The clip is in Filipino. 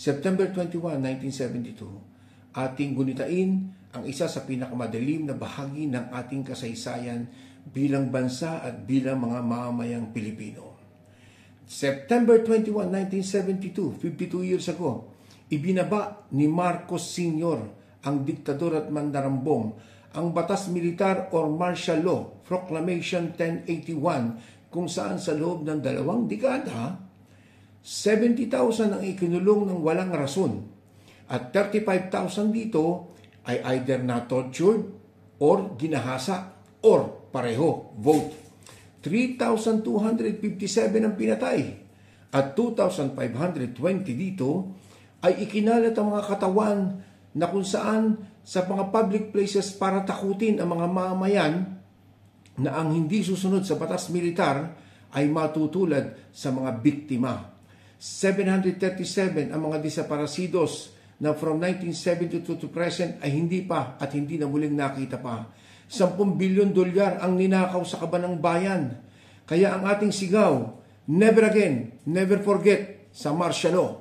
September 21, 1972, ating gunitain ang isa sa pinakamadilim na bahagi ng ating kasaysayan bilang bansa at bilang mga mamamayang Pilipino. September 21, 1972, 52 years ago, ibinaba ni Marcos Sr., ang diktador at mandarambong, ang Batas Militar or Martial Law, Proclamation 1081, kung saan sa loob ng 2 dekada, 70,000 ang ikinulong ng walang rason at 35,000 dito ay either na-tortured or ginahasa or pareho, vote. 3,257 ang pinatay at 2,520 dito ay ikinalat ang mga katawan na kung saan sa mga public places para takutin ang mga mamamayan na ang hindi susunod sa batas militar ay matutulad sa mga biktima. 737 ang mga desaparecidos na from 1972 to present ay hindi pa at hindi na muling nakita pa. 10 bilyon dolyar ang ninakaw sa kaban ng bayan. Kaya ang ating sigaw, never again, never forget sa martial law.